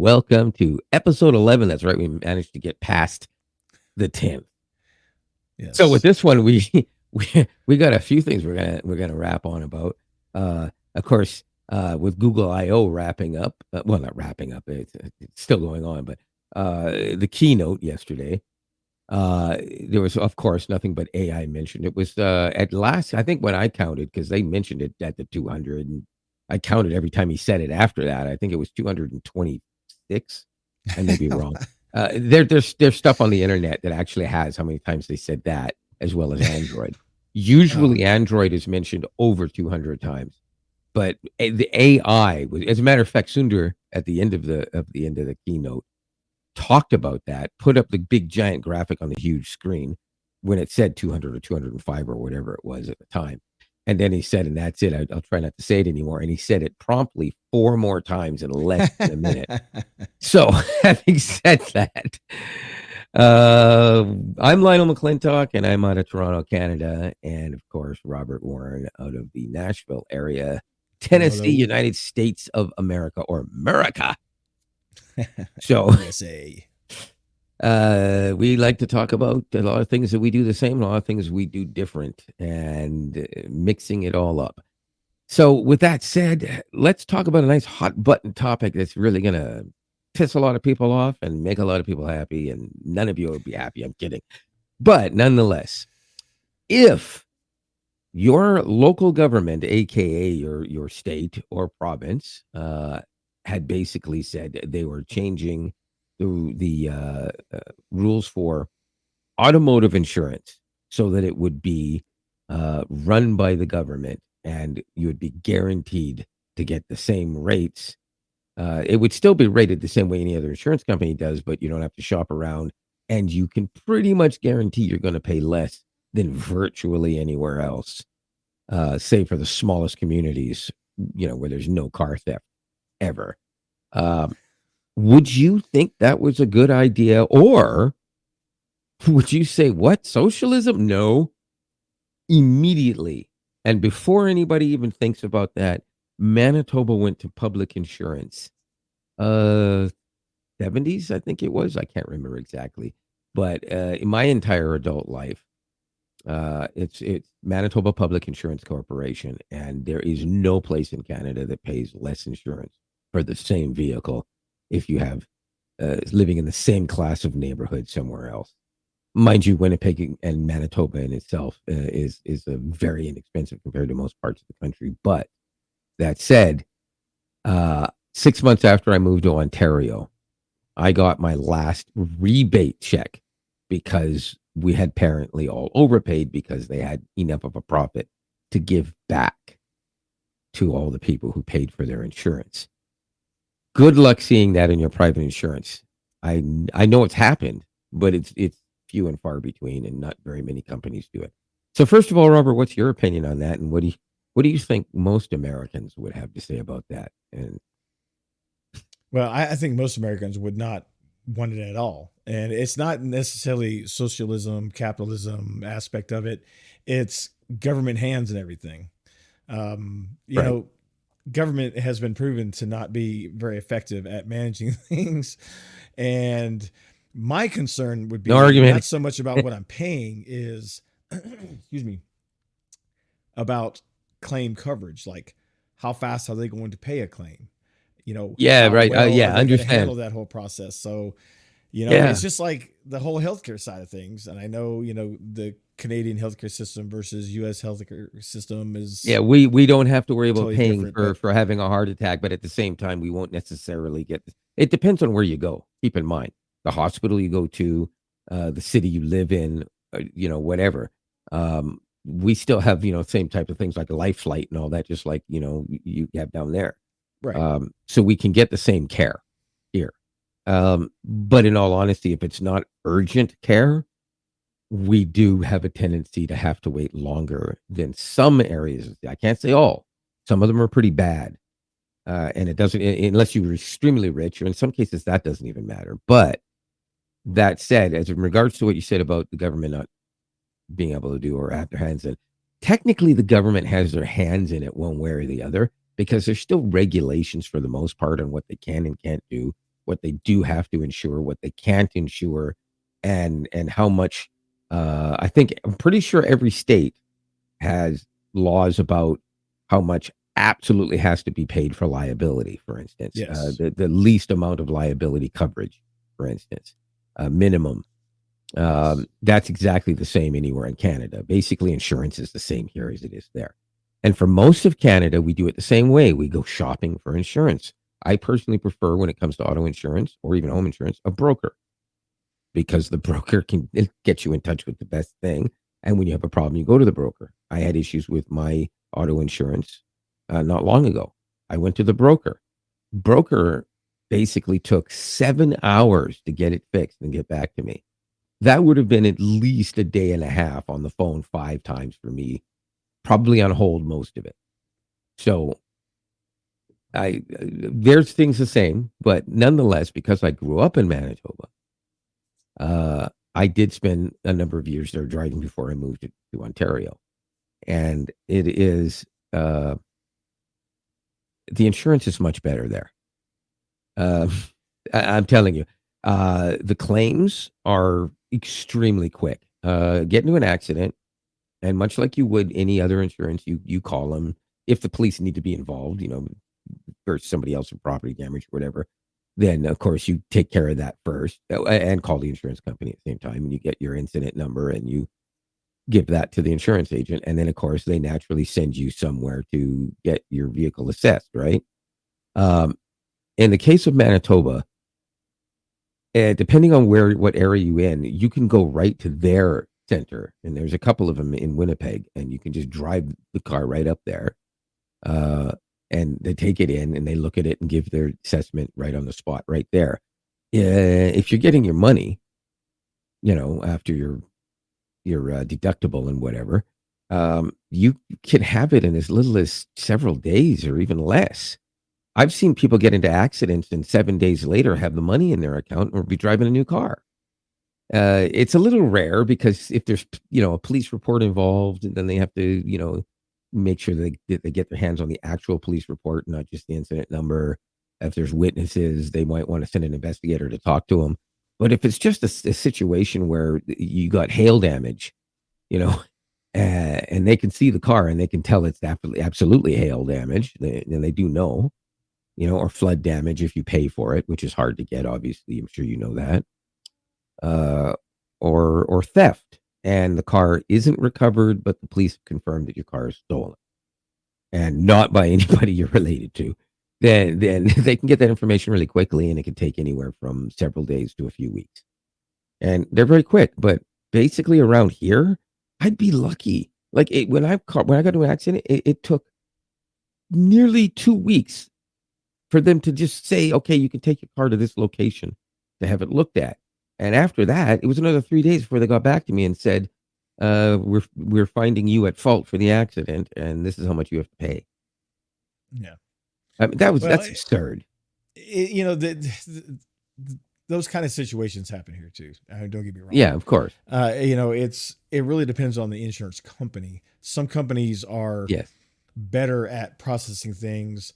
welcome to episode 11. That's right, we managed to get past the 10th. So with Yes. this one, we got a few things we're gonna wrap on about. Of course, with Google I/O wrapping up. Well, not wrapping up. It's still going on, but the keynote yesterday. There was, of course, nothing but AI mentioned. It was at last, I think, when I counted, because they mentioned it at the 200, and I counted every time he said it after that. I think it was 226. I may be wrong. There's stuff on the internet that actually has how many times they said that, as well as Android. Oh, Usually, Android is mentioned over 200 times, but the AI was, as a matter of fact, Sundar at the end of the keynote talked about that, put up the big giant graphic on the huge screen when it said 200 or 205 or whatever it was at the time. And then he said, and that's it. I'll try not to say it anymore. And he said it promptly 4 more times in less than a minute. So, having said that, I'm Lionel McClintock, and I'm out of Toronto, Canada. And of course, Robert Warren out of the Nashville area, hello, Tennessee, hello. United States of America, or America. So, USA. we like to talk about a lot of things that we do the same, a lot of things we do different, and mixing it all up. So, with that said, let's talk about a nice hot button topic that's really going to piss a lot of people off and make a lot of people happy, and none of you will be happy. I'm kidding. But nonetheless, if your local government, aka your state or province, had basically said they were changing the rules for automotive insurance so that it would be run by the government and you would be guaranteed to get the same rates. It would still be rated the same way any other insurance company does, but you don't have to shop around, and you can pretty much guarantee you're going to pay less than virtually anywhere else, save for the smallest communities, where there's no car theft ever. Um, would you think that was a good idea, or would you say, what, socialism? No. Immediately, and before anybody even thinks about that, Manitoba went to public insurance. Uh, 70s, I think it was. I can't remember exactly, but in my entire adult life, it's Manitoba Public Insurance Corporation, and there is no place in Canada that pays less insurance for the same vehicle if you have living in the same class of neighborhood somewhere else. Mind you, Winnipeg and Manitoba in itself is a very inexpensive compared to most parts of the country. But that said, 6 months after I moved to Ontario, I got my last rebate check because we had apparently all overpaid because they had enough of a profit to give back to all the people who paid for their insurance. Good luck seeing that in your private insurance. I know it's happened, but it's few and far between, and not very many companies do it. So first of all, Robert, what's your opinion on that, and what do you think most Americans would have to say about that? And Well, I think most Americans would not want it at all. And it's not necessarily socialism, capitalism aspect of it. It's government hands and everything. You right, know, government has been proven to not be very effective at managing things. And my concern would no be argument. not so much about what I'm paying is, excuse me, about claim coverage. Like, how fast are they going to pay a claim? Yeah, How right. well are Yeah, they going to understand. handle that whole process? So, it's Yeah, just like the whole healthcare side of things. And I know, the Canadian healthcare system versus US healthcare system yeah. is We don't have to worry about totally paying different. for But having a heart attack, but at the same time, we won't necessarily get. It depends on where you go. Keep in mind the hospital you go to, the city you live in, whatever. We still have same type of things like a life flight and all that, just like you have down there. right. So we can get the same care here. But in all honesty, if it's not urgent care, we do have a tendency to have to wait longer than some areas. I can't say all. Some of them are pretty bad. And it doesn't, unless you're extremely rich, or in some cases, that doesn't even matter. But that said, as in regards to what you said about the government not being able to do or have their hands in, technically the government has their hands in it one way or the other because there's still regulations for the most part on what they can and can't do. what they do have to insure, what they can't insure, and how much. I'm pretty sure every state has laws about how much absolutely has to be paid for liability, for instance, Yes. the least amount of liability coverage, for instance, minimum. That's exactly the same anywhere in Canada. Basically, insurance is the same here as it is there. And for most of Canada, we do it the same way. We go shopping for insurance. I personally prefer, when it comes to auto insurance or even home insurance, a broker, because the broker can get you in touch with the best thing. And when you have a problem, you go to the broker. I had issues with my auto insurance not long ago. I went to the broker. Broker basically took 7 hours to get it fixed and get back to me. That would have been at least a day and a half on the phone 5 times for me, probably on hold most of it. So there's things the same, but nonetheless, because I grew up in Manitoba, I did spend a number of years there driving before I moved to Ontario. And it is, the insurance is much better there. I'm telling you, the claims are extremely quick. Get into an accident, and much like you would any other insurance, you call them. If the police need to be involved, or somebody else for property damage or whatever, then of course you take care of that first, and call the insurance company at the same time, and you get your incident number and you give that to the insurance agent, and then of course they naturally send you somewhere to get your vehicle assessed, right? In the case of Manitoba, depending on what area you in, you can go right to their center, and there's a couple of them in Winnipeg, and you can just drive the car right up there, and they take it in and they look at it and give their assessment right on the spot, right there. If you're getting your money, after your deductible and whatever, you can have it in as little as several days or even less. I've seen people get into accidents and 7 days later have the money in their account or be driving a new car. It's a little rare because if there's, a police report involved, then they have to, make sure they get their hands on the actual police report, not just the incident number. If there's witnesses, they might want to send an investigator to talk to them. But if it's just a situation where you got hail damage, and they can see the car and they can tell it's absolutely hail damage, and they do know, or flood damage if you pay for it, which is hard to get, obviously. I'm sure you know that. Or theft, and the car isn't recovered, but the police confirmed that your car is stolen and not by anybody you're related to. Then they can get that information really quickly, and it can take anywhere from several days to a few weeks. And they're very quick, but basically around here, I'd be lucky. Like when I got into an accident, it took nearly 2 weeks for them to just say, okay, you can take your car to this location to have it looked at. And after that, it was another 3 days before they got back to me and said, we're finding you at fault for the accident, and this is how much you have to pay. Yeah. I mean, that's absurd. Those kind of situations happen here too. Don't get me wrong. Yeah, of course. It really depends on the insurance company. Some companies are better at processing things.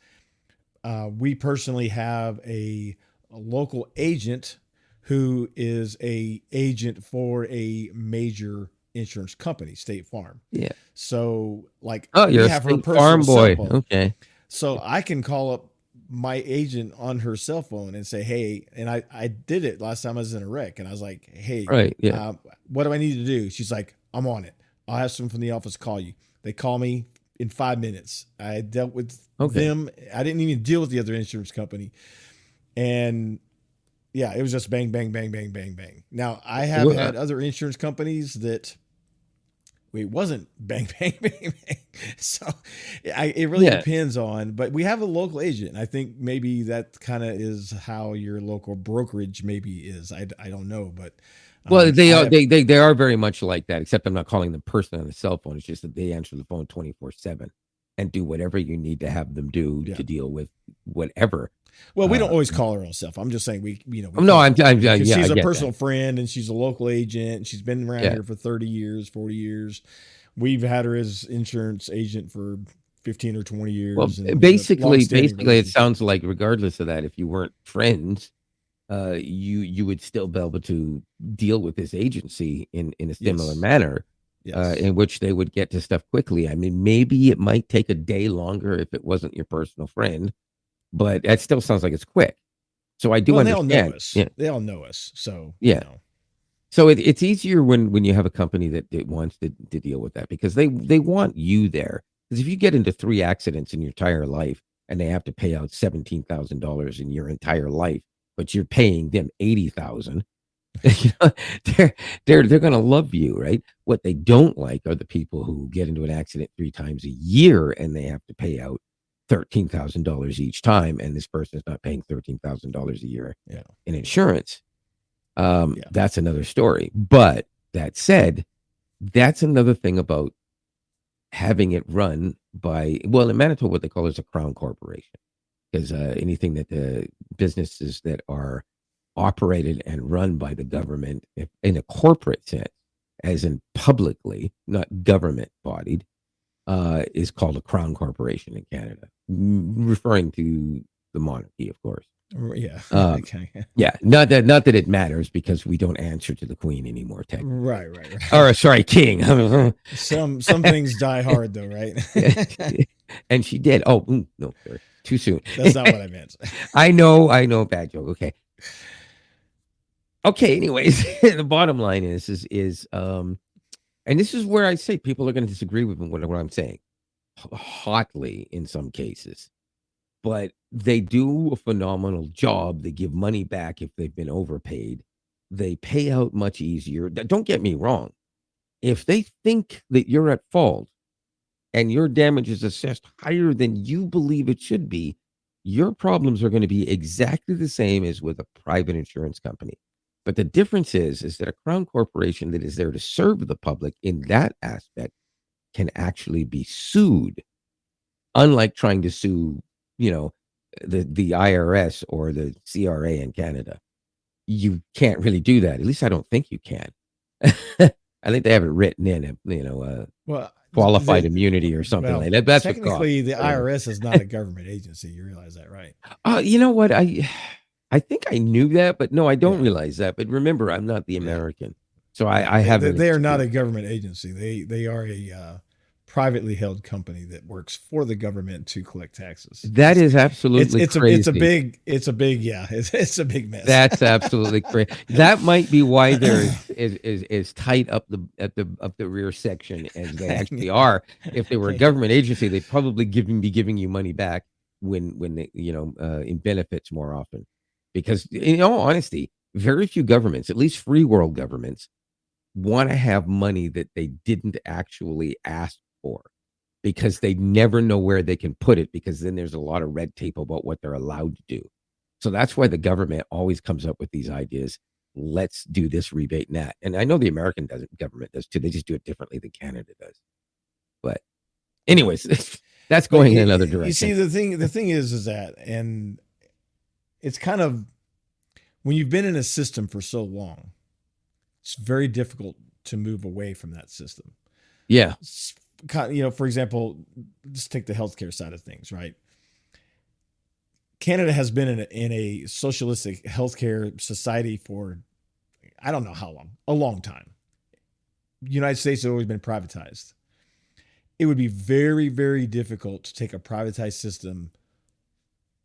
We personally have a local agent who is a agent for a major insurance company, State Farm. Yeah. So you're a State Farm boy. Okay. So I can call up my agent on her cell phone and say, hey, and I did it last time I was in a wreck, and I was like, hey, right, yeah. What do I need to do? She's like, I'm on it. I'll have someone from the office call you. They call me in 5 minutes. I dealt with them. I didn't even deal with the other insurance company. And yeah, it was just bang, bang, bang, bang, bang, bang. Now, I have had other insurance companies that it wasn't bang, bang, bang, bang. So it really depends on, but we have a local agent. I think maybe that kind of is how your local brokerage maybe is. I don't know, but well, they are very much like that, except I'm not calling the person on the cell phone. It's just that they answer the phone 24/7 and do whatever you need to have them do to deal with whatever. Well, we don't always call her on herself. I'm just saying we she's a personal friend, and she's a local agent, and she's been around here for 30 years, 40 years. We've had her as insurance agent for 15 or 20 years. Well, basically, it sounds like regardless of that, if you weren't friends, you would still be able to deal with this agency in a similar Yes. manner, Yes. in which they would get to stuff quickly. I mean, maybe it might take a day longer if it wasn't your personal friend, but that still sounds like it's quick. So I do Well, and they all know understand. us. Yeah, They all know us. So, yeah. So it's easier when you have a company that wants to deal with that because they want you there. Because if you get into 3 accidents in your entire life and they have to pay out $17,000 in your entire life, but you're paying them 80,000, you know, they're they're gonna love you, right? What they don't like are the people who get into an accident 3 times a year and they have to pay out $13,000 each time, and this person is not paying $13,000 a year yeah. in insurance. Yeah. That's another story. But that said, that's another thing about having it run by, well, in Manitoba, what they call is a crown corporation, because anything that the businesses that are operated and run by the government in a corporate sense, as in publicly, not government bodied, is called a crown corporation in Canada, referring to the monarchy, of course. Yeah. Um, Okay. yeah, not that it matters because we don't answer to the queen anymore, technically. Right. Right. Or Right. sorry, king. Some things die hard, though, right? And she did. Oh, no, sorry, too soon. That's not what I meant. I know, bad joke. Okay. Anyways, the bottom line is and this is where I say people are going to disagree with me what I'm saying hotly in some cases, but they do a phenomenal job. They give money back if they've been overpaid. They pay out much easier. Don't get me wrong. If they think that you're at fault and your damage is assessed higher than you believe it should be, your problems are going to be exactly the same as with a private insurance company. But the difference is that a crown corporation that is there to serve the public in that aspect can actually be sued, unlike trying to sue, you know, the IRS or the CRA in Canada. You can't really do that. At least I don't think you can. I think they have it written in, Well, qualified immunity or something like that. That's what caused technically, it. the But anyway. IRS is not a government agency. You realize that, right? You know what? I think I knew that, but no, I don't Yeah. realize that. But remember, I'm not the Yeah. American, so Yeah. I haven't They are not a experienced. government agency. They are a privately held company that works for the government to collect taxes. That is absolutely crazy. It's a big yeah. It's a big mess. That's absolutely crazy. That might be why they're is tight up the rear section as they actually are. If they were a government agency, they'd probably be giving you money back when they, in benefits more often. Because in all honesty, very few governments, at least free world governments, want to have money that they didn't actually ask for because they never know where they can put it because then there's a lot of red tape about what they're allowed to do. So that's why the government always comes up with these ideas. Let's do this rebate and that. And I know the American government does too. They just do it differently than Canada does. But Yeah. anyways, that's But going in another you see, direction. the thing is that, and it's kind of when you've been in a system for so long, it's very difficult to move away from that system. Yeah. For example, just take the healthcare side of things, right? Canada has been in a socialistic healthcare society for I don't know how long, a long time. The United States has always been privatized. It would be very, very difficult to take a privatized system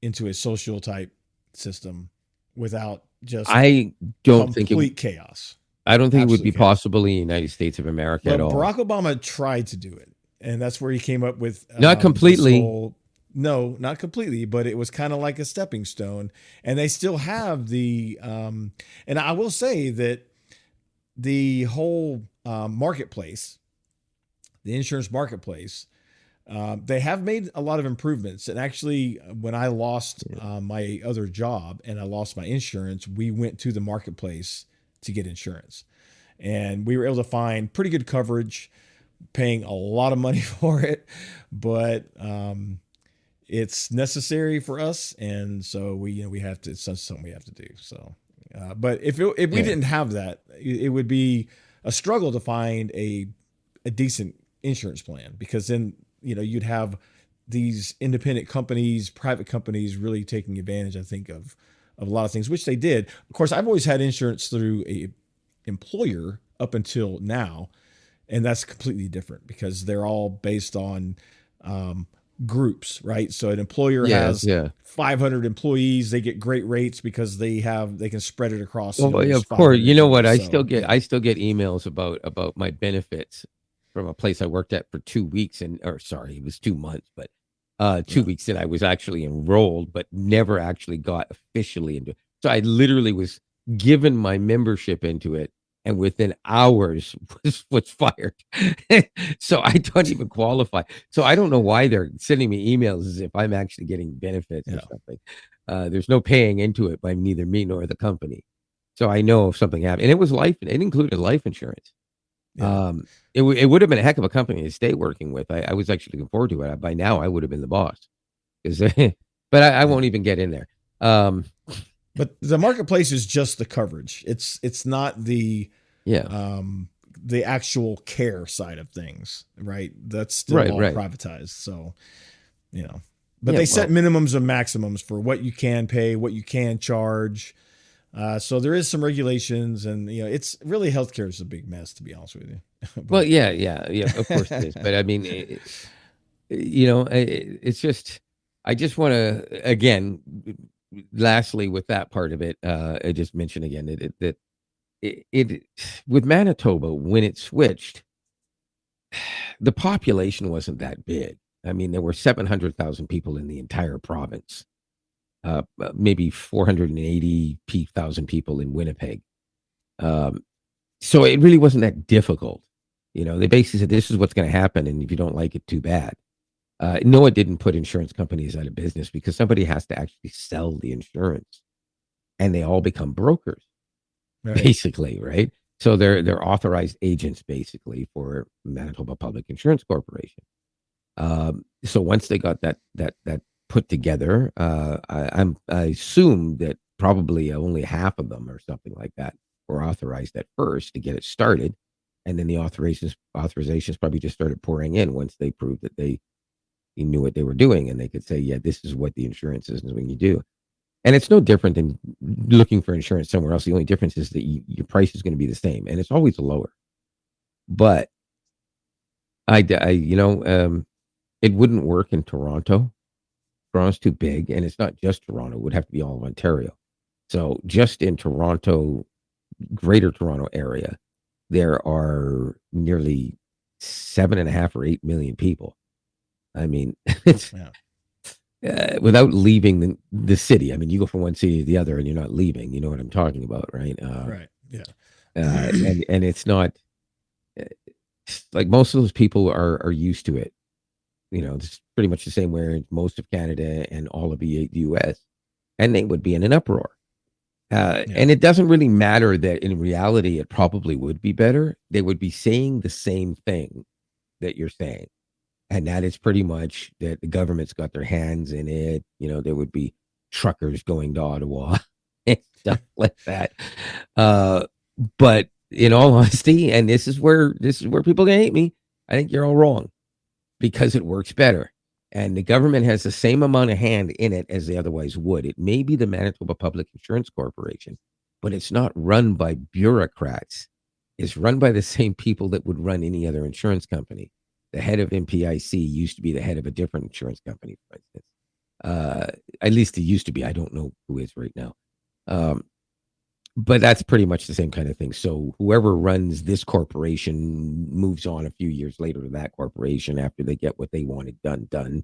into a social type system without just I don't think it complete chaos. I don't think it would be Absolute chaos. possible in the United States of America Well, at all. Barack Obama tried to do it, and that's where he came up with Not this completely. whole. No, not completely, but it was kind of like a stepping stone, and they still have the. And I will say that the whole marketplace, the insurance marketplace, they have made a lot of improvements. And actually, when I lost my other job and I lost my insurance, we went to the marketplace to get insurance, and we were able to find pretty good coverage, paying a lot of money for it, but it's necessary for us, and so we have to. It's something we have to do. So, but if we Yeah. didn't have that, it would be a struggle to find a decent insurance plan, because then you'd have these independent companies, private companies, really taking advantage, I think, of a lot of things, which they did. Of course, I've always had insurance through a employer up until now, and that's completely different because they're all based on um, groups, right? So an employer Yeah, has yeah. 500 employees, they get great rates because they can spread it across, Well, yeah, those of course. 500 You know what? employees. I So still get yeah, I still get emails about my benefits from a place I worked at for 2 weeks, and or sorry, it was 2 months, but two yeah, weeks and I was actually enrolled, but never actually got officially into it. So I literally was given my membership into it, and within hours was fired. So I don't even qualify. So I don't know why they're sending me emails as if I'm actually getting benefits or yeah, something. There's no paying into it by neither me nor the company. So I know if something happened, and it was life, it included life insurance. yeah. It would have been a heck of a company to stay working with. I was actually looking forward to it. By now, I would have been the boss. 'Cause but I Yeah. won't even get in there. Um, But the marketplace is just the coverage. It's not yeah, um, the actual care side of things, right? That's still right, all right. privatized. So you know, but Yeah, they set well, minimums and maximums for what you can pay, what you can charge. So there is some regulations, and it's really healthcare is a big mess, to be honest with you. well, But yeah, yeah, yeah. Of course it is. But I mean, it's just I just want to again, lastly, with that part of it, I just mentioned again that it with Manitoba when it switched, the population wasn't that big. I mean, there were 700,000 people in the entire province, maybe 480,000 people in Winnipeg. Um, so it really wasn't that difficult. They basically said, this is what's going to happen. And if you don't like it, too bad. No, it didn't put insurance companies out of business because somebody has to actually sell the insurance and they all become brokers, right, basically, right? So they're authorized agents basically for Manitoba Public Insurance Corporation. So once they got that put together, I assume that probably only half of them or something like that were authorized at first to get it started, and then the authorizations probably just started pouring in once they proved that they knew what they were doing and they could say, yeah, this is what the insurance is when you do. And it's no different than looking for insurance somewhere else. The only difference is that your price is going to be the same, and it's always lower. But I it wouldn't work in Toronto. Toronto's too big, and it's not just Toronto. It would have to be all of Ontario. So just in Toronto, Greater Toronto area, there are nearly 7.5 or 8 million people. I mean, it's yeah, without leaving the city. I mean, you go from one city to the other, and you're not leaving. You know what I'm talking about, right? right, yeah, And it's not uh, like most of those people are used to it. It's pretty much the same way in most of Canada and all of the US, and they would be in an uproar. yeah, And it doesn't really matter that in reality it probably would be better. They would be saying the same thing that you're saying, and that is pretty much that the government's got their hands in it. There would be truckers going to Ottawa and stuff like that. Uh, but in all honesty, and this is where people can hate me, I think you're all wrong because it works better. And the government has the same amount of hand in it as they otherwise would. It may be the Manitoba Public Insurance Corporation, but it's not run by bureaucrats. It's run by the same people that would run any other insurance company. The head of MPIC used to be the head of a different insurance company, for instance. At least it used to be. I don't know who is right now. Um, but that's pretty much the same kind of thing. So whoever runs this corporation moves on a few years later to that corporation after they get what they wanted done.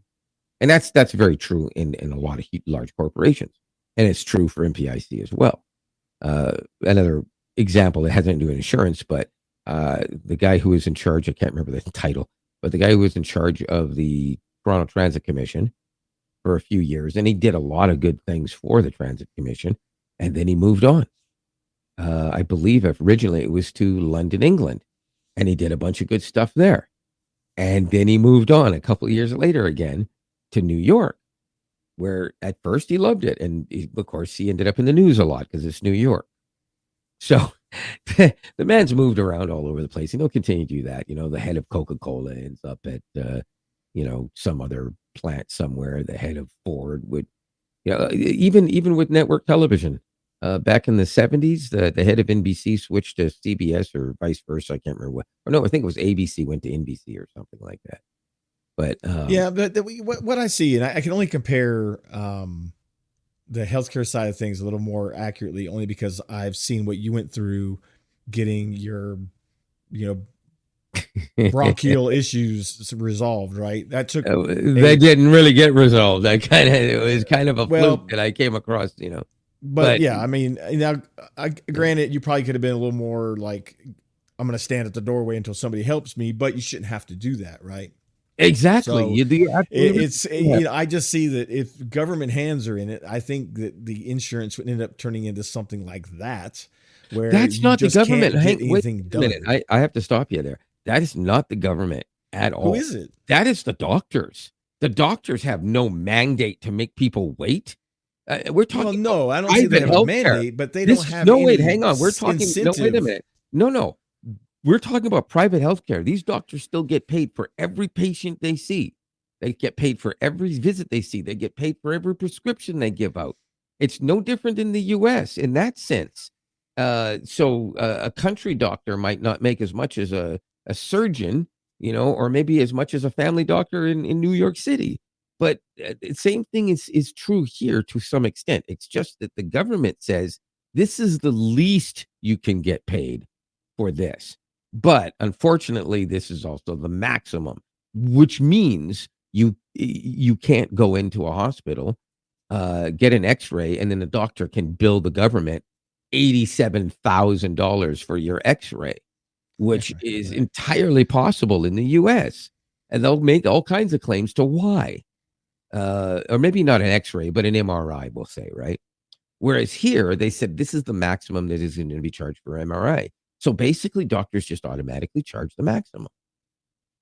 And that's very true in a lot of large corporations, and it's true for MPIC as well. Another example that hasn't to do with insurance, but the guy who was in charge, I can't remember the title, but the guy who was in charge of the Toronto Transit Commission for a few years, and he did a lot of good things for the Transit Commission, and then he moved on. I believe originally it was to London, England, and he did a bunch of good stuff there. And then he moved on a couple of years later again to New York, where at first he loved it. And of course, he ended up in the news a lot because it's New York. So the man's moved around all over the place, and he'll continue to do that. The head of Coca-Cola ends up at, some other plant somewhere. The head of Ford would Yeah, even with network television, back in the 70s, the head of NBC switched to CBS or vice versa. I can't remember what. Or no, I think it was ABC went to NBC or something like that. But Yeah, but what I see, and I can only compare the healthcare side of things a little more accurately, only because I've seen what you went through getting your, you know, bronchial issues resolved. Right, that took they didn't really get resolved. It was kind of a fluke well, that I came across, you know. but But yeah, I mean, now, granted, you probably could have been a little more like, I'm going to stand at the doorway until somebody helps me, but you shouldn't have to do that, right? exactly, So you do absolutely. you know, I just see that if government hands are in it, I think that the insurance would end up turning into something like that, where That's you not the just government. can't get Wait anything a minute. done. I have to stop you there. That is not the government at Who all. is it? That is the doctors. The doctors have no mandate to make people wait. We're Well, talking about no, I don't say they private have a health care. mandate, but they don't This is have no, wait, any hang on. We're talking, no, wait a incentive. minute. No, no. We're talking about private health care. These doctors still get paid for every patient they see. They get paid for every visit they see. They get paid for every prescription they give out. It's no different in the US in that sense. A country doctor might not make as much as a surgeon, you know, or maybe as much as a family doctor in New York City. But the same thing is true here to some extent. It's just that the government says this is the least you can get paid for this. But unfortunately, this is also the maximum, which means you can't go into a hospital, get an X-ray, and then the doctor can bill the government $87,000 for your X-ray, which is Right. entirely possible in the U.S. And they'll make all kinds of claims to why, or maybe not an X-ray, but an MRI, we'll say, right? Whereas here, they said this is the maximum that is going to be charged for MRI. So basically, doctors just automatically charge the maximum.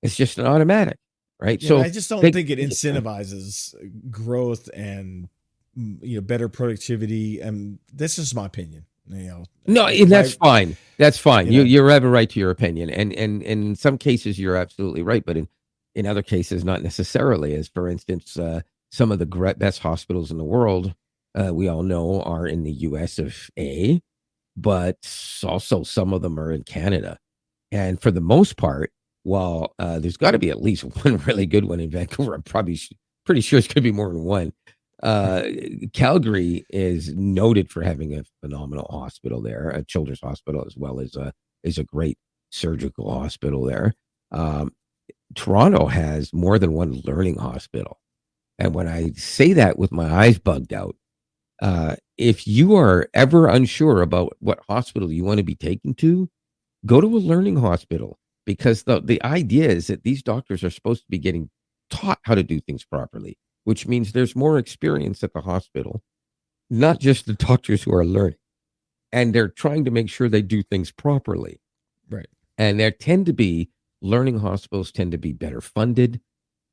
It's just an automatic, right? Yeah, but I So just don't they, think it incentivizes growth and, you know, better productivity. And this is my opinion. You know, no, and that's right? fine. That's fine. You know, You have a right to your opinion, and in some cases you're absolutely right, but in other cases not necessarily. As for instance, some of the best hospitals in the world, we all know, are in the U.S. of A, but also some of them are in Canada. And for the most part, while there's got to be at least one really good one in Vancouver, I'm probably pretty sure it's going to be more than one. Uh, Calgary is noted for having a phenomenal hospital there, a children's hospital, as well as a great surgical hospital there. Um, Toronto has more than one learning hospital. And when I say that with my eyes bugged out, if you are ever unsure about what hospital you want to be taken to, go to a learning hospital, because the idea is that these doctors are supposed to be getting taught how to do things properly, which means there's more experience at the hospital, not just the doctors who are learning. And they're trying to make sure they do things properly. right. And there tend to be learning hospitals tend to be better funded.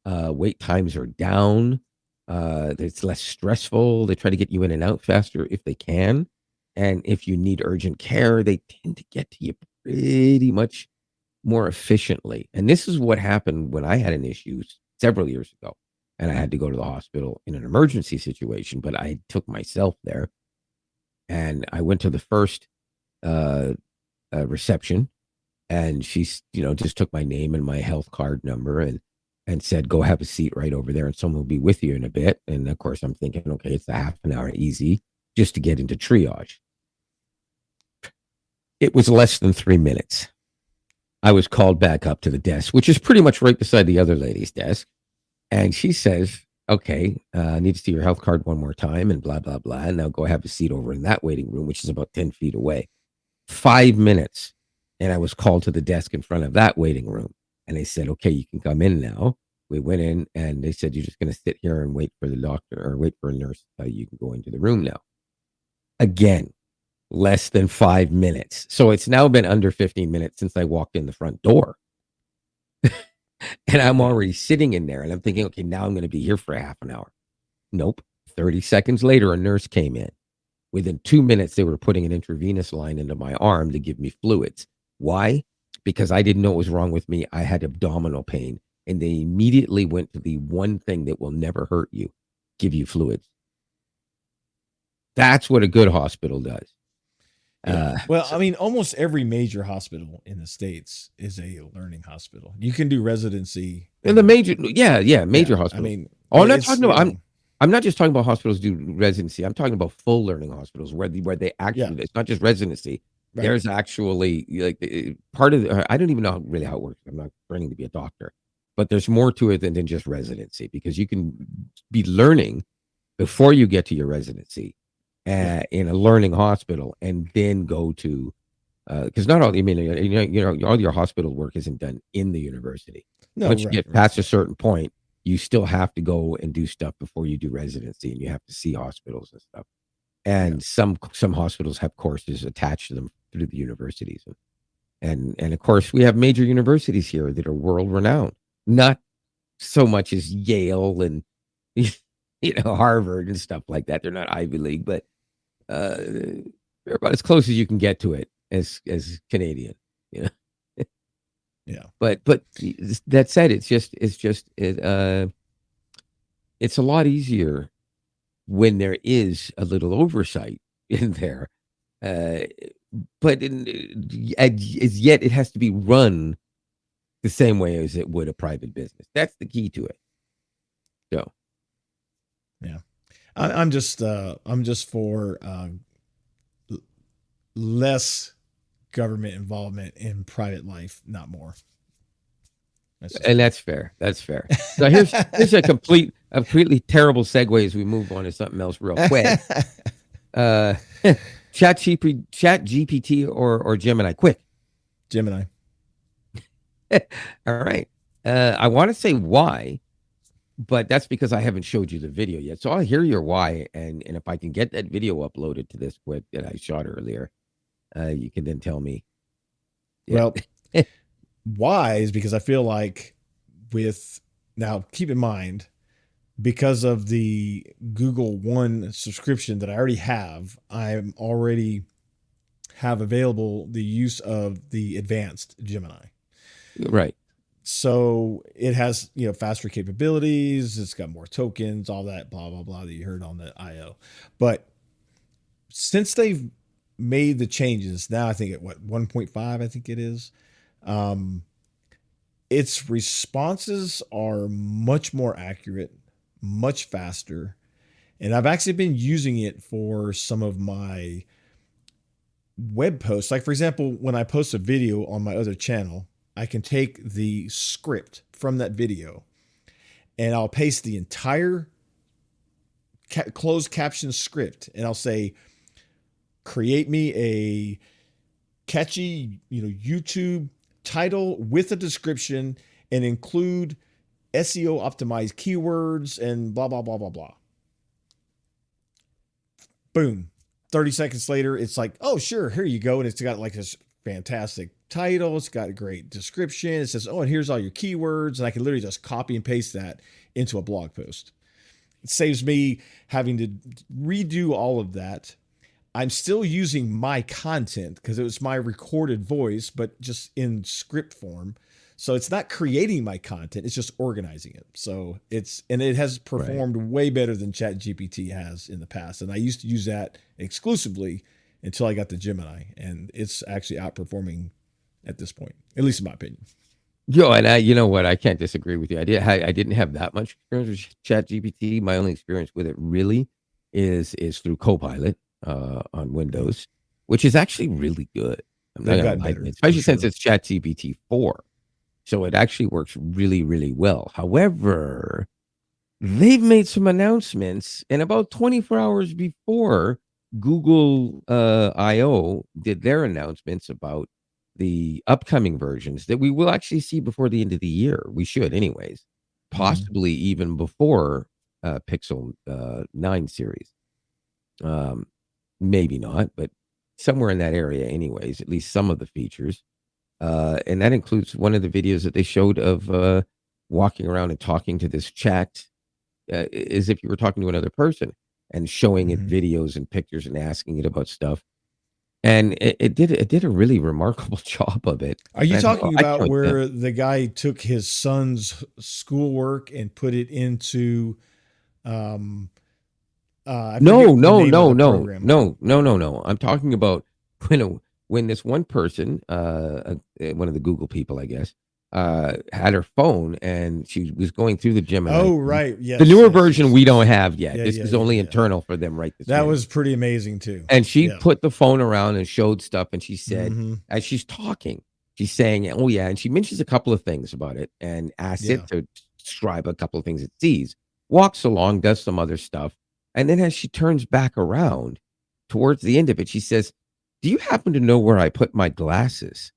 Wait times are down. It's less stressful. They try to get you in and out faster if they can. And if you need urgent care, they tend to get to you pretty much more efficiently. And this is what happened when I had an issue several years ago and I had to go to the hospital in an emergency situation, but I took myself there and I went to the first uh, reception, and she's, you know, just took my name and my health card number and said, go have a seat right over there and someone will be with you in a bit. And of course I'm thinking, okay, it's a half an hour easy just to get into triage. It was less than 3 minutes. I was called back up to the desk, which is pretty much right beside the other lady's desk. And she says, okay, I need to see your health card one more time and blah, blah, blah. And now go have a seat over in that waiting room, which is about 10 feet away. 5 minutes. And I was called to the desk in front of that waiting room. And they said, okay, you can come in now. We went in and they said, you're just going to sit here and wait for the doctor or wait for a nurse to tell you can go into the room now. Again, less than 5 minutes. So it's now been under 15 minutes since I walked in the front door. And I'm already sitting in there and I'm thinking, okay, now I'm going to be here for a half an hour. Nope. 30 seconds later, a nurse came in. Within 2 minutes, they were putting an intravenous line into my arm to give me fluids. Why? Because I didn't know what was wrong with me. I had abdominal pain. And they immediately went to the one thing that will never hurt you, give you fluids. That's what a good hospital does. Yeah. Uh, Well, so, I mean, almost every major hospital in the States is a learning hospital. You can do residency and the and major, yeah, yeah, major I hospitals. mean, Oh, I'm not it's, talking you about. know, I'm not just talking about hospitals do residency. I'm talking about full learning hospitals where they yeah, actually, it's not just residency. right. There's actually like part of I don't even know really how it works. I'm not training to be a doctor, but there's more to it than just residency, because you can be learning before you get to your residency Yeah. in a learning hospital, and then go to because not all, I mean, all your hospital work isn't done in the university. No, Once you right, get right. past a certain point, you still have to go and do stuff before you do residency, and you have to see hospitals and stuff. Yeah. And some hospitals have courses attached to them through the universities, and of course we have major universities here that are world renowned. Not so much as Yale and Harvard and stuff like that. They're not Ivy League, but uh, they're about as close as you can get to it as Canadian. You know, Yeah. but that said, it's a lot easier when there is a little oversight in there. Uh, but as yet, it has to be run the same way as it would a private business. That's the key to it. So, Yeah. I'm just for less government involvement in private life, not more. That's just and me. that's fair. That's fair. So here's a completely terrible segue as we move on to something else real quick. Uh, Chat GPT or Gemini, quick. Gemini. All right. I want to say why, but that's because I haven't showed you the video yet. So I'll hear your why, and if I can get that video uploaded to this quick that I shot earlier, you can then tell me. Yeah. Well, why is because I feel like with now keep in mind because of the Google One subscription that I already have, I'm already have available the use of the advanced Gemini. Right. So it has, faster capabilities, it's got more tokens, all that blah blah blah that you heard on the IO. But since they've made the changes, now I think at what 1.5 I think it is. Um its responses are much more accurate, much faster. And I've actually been using it for some of my web posts. Like, for example, when I post a video on my other channel, I can take the script from that video and I'll paste the entire closed caption script and I'll say, create me a catchy, YouTube title with a description and include SEO optimized keywords and blah, blah, blah, blah, blah. Boom. 30 seconds later, it's like, oh, sure, here you go. And it's got like this fantastic title. It's got a great description. It says, oh, and here's all your keywords. And I can literally just copy and paste that into a blog post. It saves me having to redo all of that. I'm still using my content because it was my recorded voice, but just in script form. So it's not creating my content, it's just organizing it. So it has Right. performed way better than ChatGPT has in the past. And I used to use that exclusively until I got the Gemini, and it's actually outperforming at this point, at least in my opinion. Yo, and you know what? I can't disagree with you. I didn't have that much experience with Chat GPT. My only experience with it really is through Copilot on Windows, which is actually really good. I'm not They've gonna gotten lie, better for especially since sure. it's Chat GPT 4. So it actually works really, really well. However, they've made some announcements, and about 24 hours before Google I/O did their announcements about the upcoming versions that we will actually see before the end of the year. We should, anyways, Mm-hmm. possibly even before Pixel 9 series. Um, maybe not, but somewhere in that area, anyways. At least some of the features. And that includes one of the videos that they showed of walking around and talking to this chat as if you were talking to another person, and showing it Mm-hmm. videos and pictures and asking it about stuff. And it did a really remarkable job of it. Are you And I thought, "Oh, talking I about can't wait to." where the guy took his son's schoolwork and put it into um, I No, forget the no, name of no, the no, program. no, no, no, no. I'm talking about when this one person, one of the Google people, I guess, had her phone and she was going through the Gemini. Oh, right. The Yes, newer yes, version yes, we don't yes. have yet. Yeah, This yeah, is yeah, only yeah. internal for them right this That minute. was pretty amazing too. And she Yeah. put the phone around and showed stuff, and she said, Mm-hmm. as she's talking, she's saying, "Oh yeah," and she mentions a couple of things about it and asks Yeah. it to describe a couple of things it sees. Walks along, does some other stuff, and then as she turns back around towards the end of it, she says, "Do you happen to know where I put my glasses?"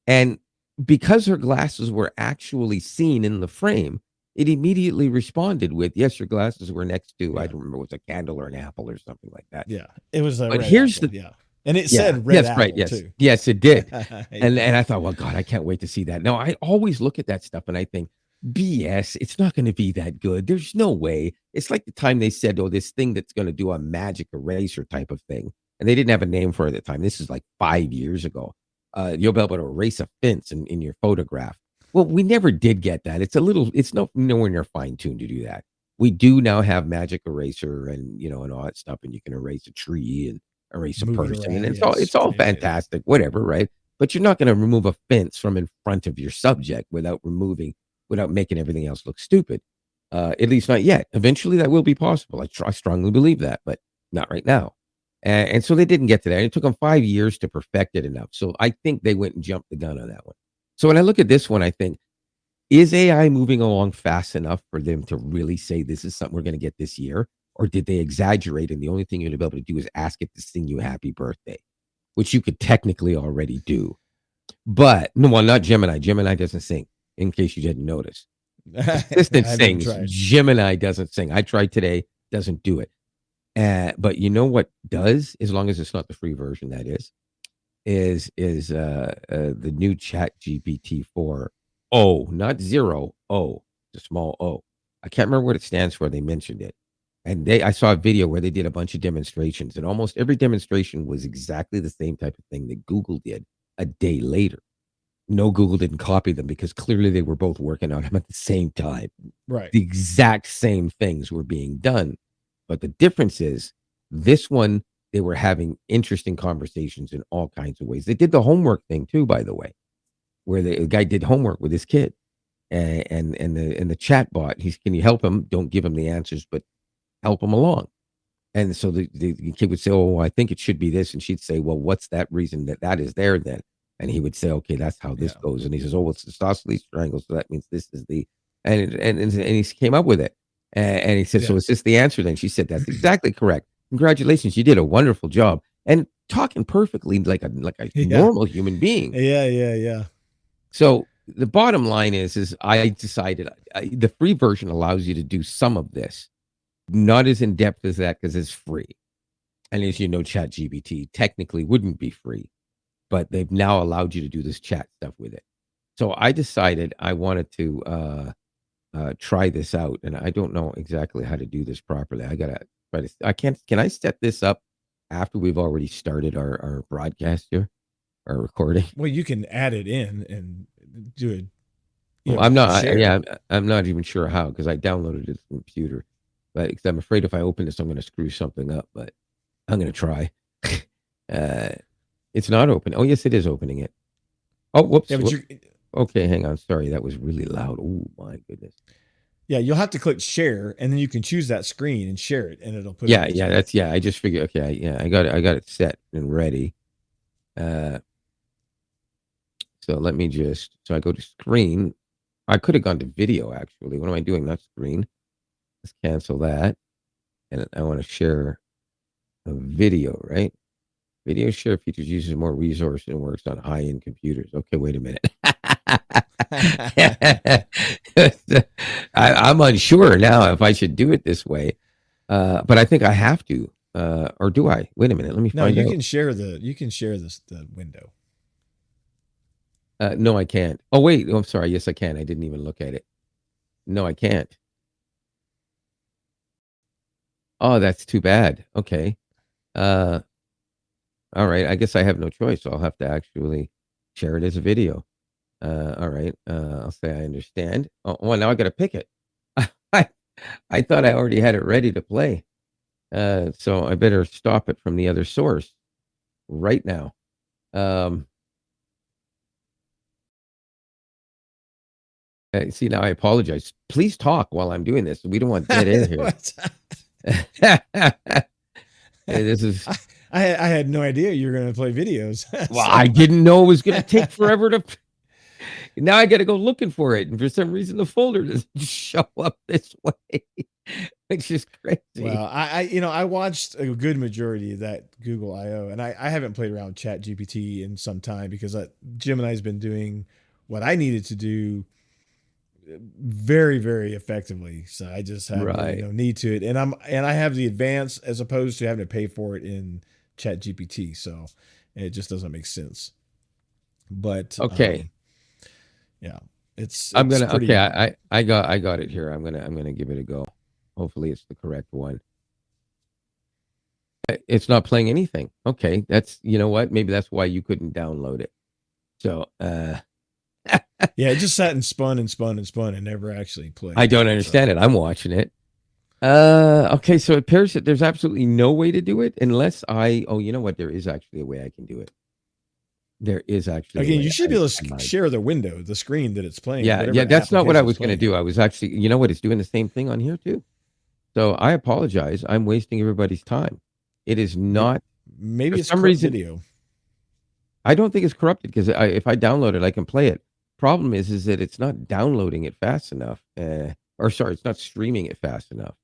And because her glasses were actually seen in the frame, it immediately responded with, "Yes, your glasses were next to," I Yeah. don't remember, it was a candle or an apple or something like that. Yeah. It was a But red here's apple. the Yeah. And it yeah, said red yes, right, apple yes. too. Yes, it did. And Yeah. and I thought, "Well, God, I can't wait to see that." Now, I always look at that stuff and I think, "BS, it's not gonna be that good. There's no way." It's like the time they said, "Oh, this thing that's gonna do a magic eraser type of thing," and they didn't have a name for it at the time. This is like 5 years ago. You'll be able to erase a fence in your photograph. Well, we never did get that. It's nowhere near fine-tuned to do that. We do now have magic eraser and, and all that stuff, and you can erase a tree and erase a Move it person, and around. it's Yeah. all It's it's all pretty amazing. fantastic, whatever, right? But you're not gonna remove a fence from in front of your subject without making everything else look stupid. At least not yet. Eventually, that will be possible. I strongly believe that, but not right now. And so they didn't get to that. It took them 5 years to perfect it enough. So I think they went and jumped the gun on that one. So when I look at this one, I think, is AI moving along fast enough for them to really say this is something we're gonna get this year? Or did they exaggerate and the only thing you're gonna be able to do is ask it to sing you happy birthday, which you could technically already do. But no, well, not Gemini. Gemini doesn't sing, in case you didn't notice. Assistant I never sings. tried. Gemini doesn't sing. I tried today, doesn't do it. But you know what does, as long as it's not the free version, that is the new Chat GPT 4 O, not zero O, the small O. I can't remember what it stands for. They mentioned it, and I saw a video where they did a bunch of demonstrations, and almost every demonstration was exactly the same type of thing that Google did a day later. No, Google didn't copy them because clearly they were both working on them at the same time. Right. The exact same things were being done. But the difference is this one, they were having interesting conversations in all kinds of ways. They did the homework thing too, by the way, where the guy did homework with his kid and the chat bot. Can you help him? Don't give him the answers, but help him along. And so the kid would say, "Oh, I think it should be this," and she'd say, "Well, what's that reason that is there then?" And he would say, "Okay, that's how this Yeah. goes." And he says, "Oh, well, it's the isosceles triangle, so that means this is the," and he came up with it. And he said, "So Yeah. is this the answer then?" She said, "That's exactly correct. Congratulations, you did a wonderful job." And talking perfectly like a Yeah. normal human being. Yeah. Yeah. Yeah. So the bottom line is I decided the free version allows you to do some of this, not as in depth as that because it's free. And as you know, ChatGPT technically wouldn't be free, but they've now allowed you to do this chat stuff with it. So I decided I wanted to try this out, and I don't know exactly how to do this properly. I gotta try to. I can't. Can I set this up after we've already started our broadcast here, our recording? Well, you can add it in and do it. Well, I'm not. Share. Yeah, I'm not even sure how because I downloaded it to the computer, but 'cause I'm afraid if I open this, I'm going to screw something up. But I'm going to try. uh, it's not open. Oh, yes, it is opening it. Oh, whoops. Yeah, but Okay, hang on. Sorry, that was really loud. Oh my goodness. yeah, you'll have to click share, and then you can choose that screen and share it, and it'll put Yeah, it. yeah, that's I just figured. Okay, I got it. I got it set and ready. So let me just. So I go to screen. I could have gone to video actually. What am I doing? Not screen. Let's cancel that. And I want to share a video, right? Video share features uses more resource and works on high-end computers. Okay, wait a minute. I'm unsure now if I should do it this way, but I think I have to. Or do I? Wait a minute. Let me No, find you out. can share the the window. No, I can't. Oh, wait. Oh, I'm sorry. Yes, I can. I didn't even look at it. No, I can't. Oh, that's too bad. Okay. All right. I guess I have no choice. I'll have to actually share it as a video. All right. I'll say I understand. Oh, well, now I got to pick it. I thought I already had it ready to play. So I better stop it from the other source right now. See, now I apologize. Please talk while I'm doing this. We don't want dead air here. This is I had no idea you were going to play videos. well, So- I didn't know it was going to take forever to. Now I got to go looking for it, and for some reason the folder doesn't show up this way. It's just crazy. Well, I watched a good majority of that Google I/O, and I haven't played around with Chat GPT in some time because Gemini's been doing what I needed to do very, very effectively. So I just have really Right. no need to it, and I have the advance as opposed to having to pay for it in Chat GPT. So it just doesn't make sense. But Okay. yeah, it's I'm gonna. pretty. Okay, I got it here. I'm gonna give it a go. Hopefully, it's the correct one. It's not playing anything. Okay, that's you know what? Maybe that's why you couldn't download it. So, Yeah, it just sat and spun and spun and spun and never actually played. I don't understand it. I'm watching it. Okay, so it appears that there's absolutely no way to do it unless I. Oh, you know what? There is actually a way I can do it. There is actually a Again, way you should be able to share the window, the screen that it's playing. Yeah, whatever that's not what I was going to application do. I was actually, you know what? It's doing the same thing on here too. So I apologize. I'm wasting everybody's time. It is not. Maybe for it's some corrupt reason, video. I don't think it's corrupted because if I download it, I can play it. Problem is that it's not downloading it fast enough. Or sorry, it's not streaming it fast enough.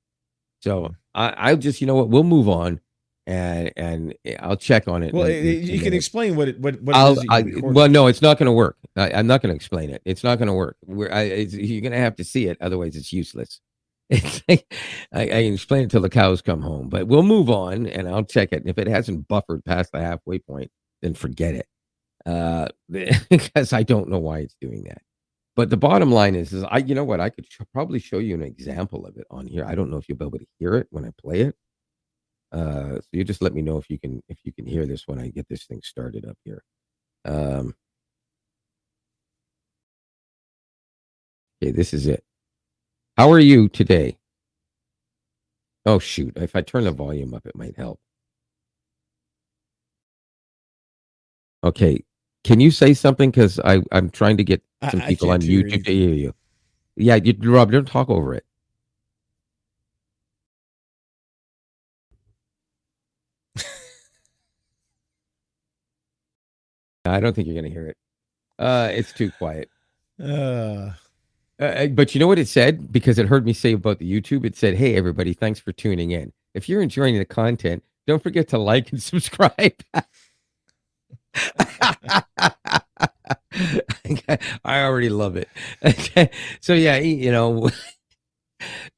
So I'll just, you know what? We'll move on, and I'll check on it. Well, you can explain what it is that you recorded. Well, no, it's not going to work. I'm not going to explain it. It's not going to work. You're going to have to see it. Otherwise, it's useless. It's like, I can explain it till the cows come home, but we'll move on and I'll check it. And if it hasn't buffered past the halfway point, then forget it. Because I don't know why it's doing that. But the bottom line is you know what? I could probably show you an example of it on here. I don't know if you'll be able to hear it when I play it. So you just let me know if you can hear this when I get this thing started up here. Okay, this is it. How are you today? Oh shoot! If I turn the volume up, it might help. Okay, can you say something? Because I'm trying to get some people on YouTube to hear you. Yeah, Rob, don't talk over it. I don't think you're going to hear it. It's too quiet. But you know what it said? Because it heard me say about the YouTube, it said, "Hey, everybody, thanks for tuning in. If you're enjoying the content, don't forget to like and subscribe." I already love it. Okay. So, yeah, you know,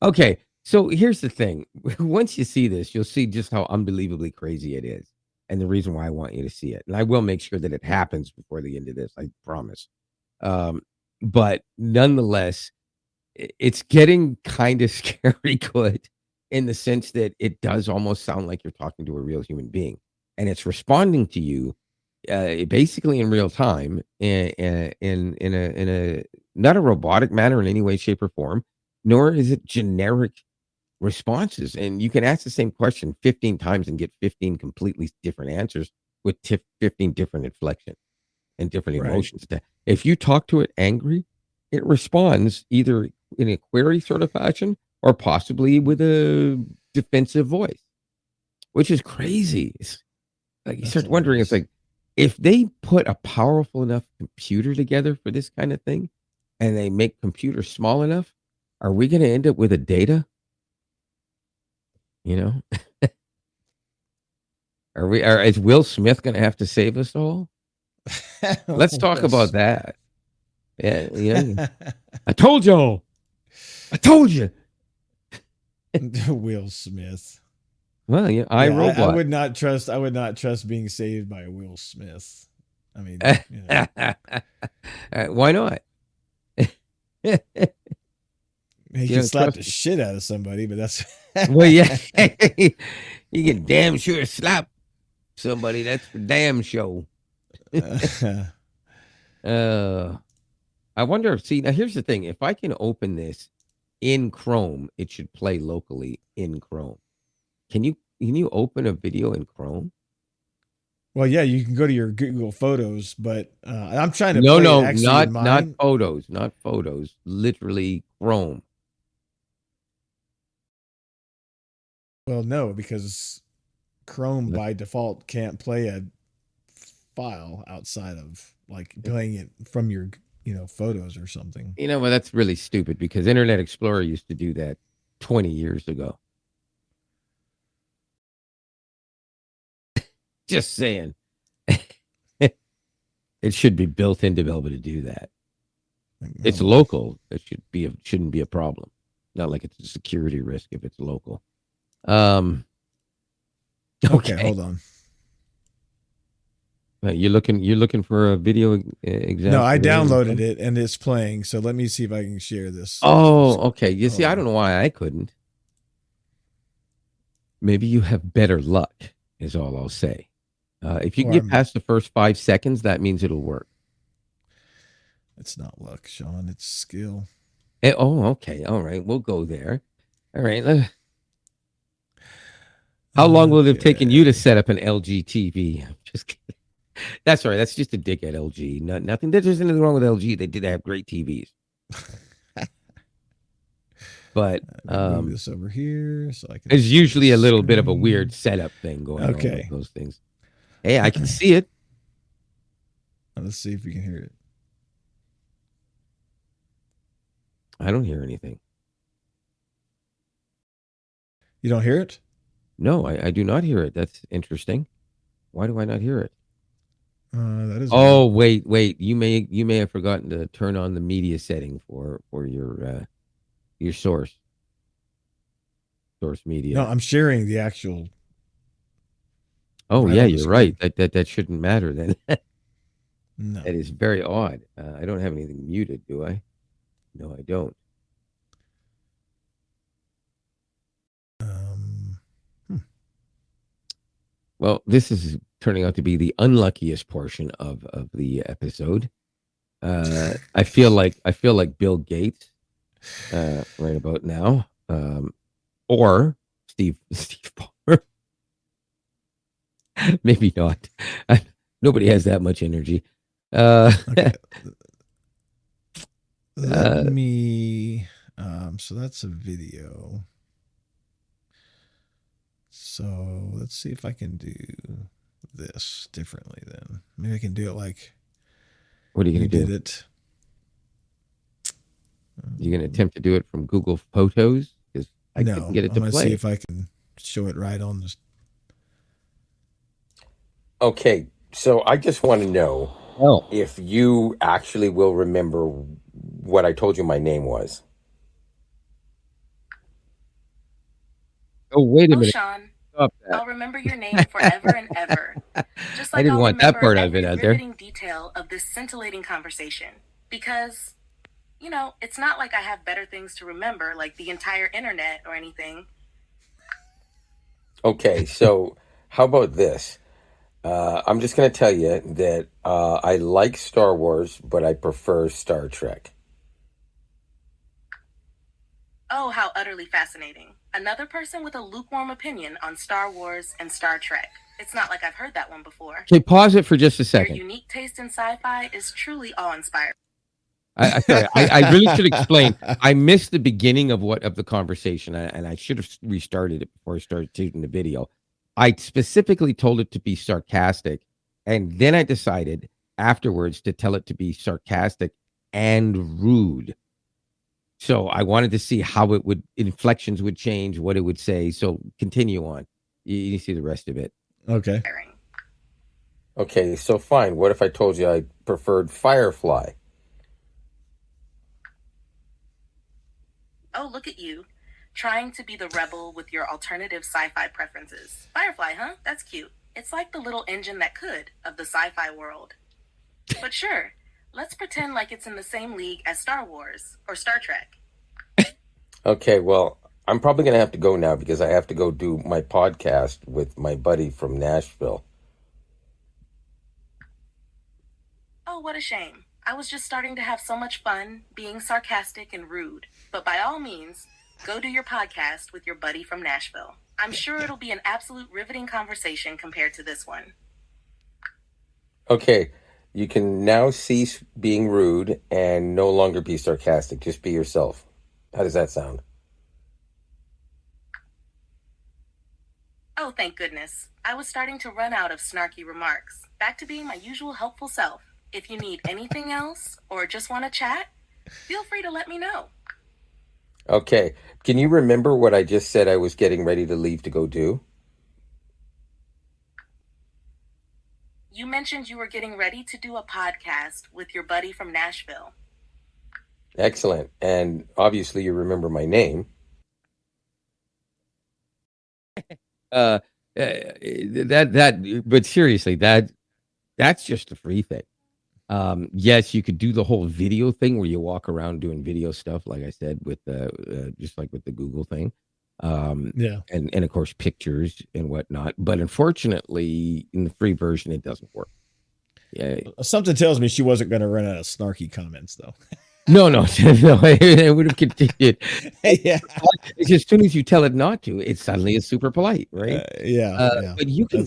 okay. So here's the thing. Once you see this, you'll see just how unbelievably crazy it is and the reason why I want you to see it. And I will make sure that it happens before the end of this. I promise. But nonetheless, it's getting kind of scary good in the sense that it does almost sound like you're talking to a real human being and it's responding to you basically in real time in a not a robotic manner in any way, shape, or form, nor is it generic responses. And you can ask the same question 15 times and get 15 completely different answers with 15 different inflections and different emotions. If you talk to it angry, it responds either in a query sort of fashion or possibly with a defensive voice, which is crazy. It's like you start wondering, it's like if they put a powerful enough computer together for this kind of thing and they make computers small enough, are we going to end up with a data? You know, is Will Smith going to have to save us all? Let's talk about that. Yeah. I told y'all. I told you. Will Smith. Well, yeah, iRobot. I would not trust being saved by Will Smith. I mean, why not? He can slap the shit out of somebody, but that's well, yeah. You can damn sure slap somebody. That's for damn sure. I wonder if now here's the thing. If I can open this in Chrome, it should play locally in Chrome. Can you open a video in Chrome? Well, yeah, you can go to your Google Photos, but I'm trying to No, play it no, actually in not mine. photos, not photos. Literally Chrome. Well, no, because Chrome What? by default can't play a file outside of like playing it from your photos or something. Well, that's really stupid because Internet Explorer used to do that 20 years ago. Just saying. It should be built in to be able to do that. It's Hold on. local. It shouldn't be a problem. Not like it's a security risk if it's local. Um, Okay, okay. hold on. You're looking for a video No, example I there? downloaded it and it's playing. So let me see if I can share this. Oh, okay. You see, Hold I on. don't know why I couldn't. Maybe you have better luck, is all I'll say. If you can Or get past the first 5 seconds, that means it'll work. it's not luck, Sean. It's skill. Oh, okay. All right. We'll go there. All right. How long will it have taken you to Okay. set up an LG TV? I'm just kidding. That's all right. That's just a dig at LG. Nothing. There's anything wrong with LG. They did have great TVs. But Let me move this over here so I can there's share usually this a little bit of a screen. weird setup thing going on with Okay. those things. Hey, I can see it. Let's see if we can hear it. I don't hear anything. You don't hear it? No, I do not hear it. That's interesting. Why do I not hear it? That is Oh, weird. wait. You may have forgotten to turn on the media setting for your source No, media. I'm sharing the actual Oh, right yeah, on the you're right. screen. That shouldn't matter then. No. That is very odd. I don't have anything muted, do I? No, I don't. Um, hmm. Well, this is turning out to be the unluckiest portion of the episode. I feel like Bill Gates right about now, or Steve Ballmer. Maybe not. Nobody has that much energy. Okay. Let uh, me. So that's a video. So let's see if I can do this differently then. Maybe I can do it like what are you you going to did do? it. You're going to attempt to do it from Google Photos because I couldn't No, get it I'm to going to see play. if I can show it right on this. Okay, so I just want to know Oh, if you actually will remember what I told you my name was. wait a Oh, minute. Sean, Stop that. I'll remember your name forever and ever. Just I like didn't I'll want that remember part of it every out there. riveting detail of this scintillating conversation. Because, it's not like I have better things to remember, like the entire internet or anything. Okay, so how about this? I'm just going to tell you that I like Star Wars, but I prefer Star Trek. Oh, how utterly fascinating. Another person with a lukewarm opinion on Star Wars and Star Trek. It's not like I've heard that one before. Okay, pause it for just a Your second. unique taste in sci-fi is truly awe-inspiring. Sorry, I really should explain. I missed the beginning of the conversation, and I should have restarted it before I started shooting the video. I specifically told it to be sarcastic, and then I decided afterwards to tell it to be sarcastic and rude. So I wanted to see how inflections would change, what it would say. So continue on. You see the rest of it. Okay. Okay, so fine. What if I told you I preferred Firefly? Oh, look at you. Trying to be the rebel with your alternative sci-fi preferences. Firefly, huh? That's cute. It's like the little engine that could of the sci-fi world. But sure, let's pretend like it's in the same league as Star Wars or Star Trek. Okay, well, I'm probably going to have to go now because I have to go do my podcast with my buddy from Nashville. Oh, what a shame. I was just starting to have so much fun being sarcastic and rude. But by all means, go do your podcast with your buddy from Nashville. I'm sure it'll be an absolute riveting conversation compared to this one. Okay, you can now cease being rude and no longer be sarcastic. Just be yourself. How does that sound? Oh, thank goodness. I was starting to run out of snarky remarks. Back to being my usual helpful self. If you need anything else or just want to chat, feel free to let me know. Okay, can you remember what I just said I was getting ready to leave to go do? You mentioned you were getting ready to do a podcast with your buddy from Nashville. Excellent. And obviously you remember my name. But seriously, that's just a free thing. Yes, you could do the whole video thing where you walk around doing video stuff, like I said, with just like with the Google thing. Yeah. And of course pictures and whatnot. But unfortunately, in the free version, it doesn't work. Yeah. Something tells me she wasn't going to run out of snarky comments, though. No, it would have continued. Yeah. It's as soon as you tell it not to, it suddenly is super polite, right? Yeah. But you can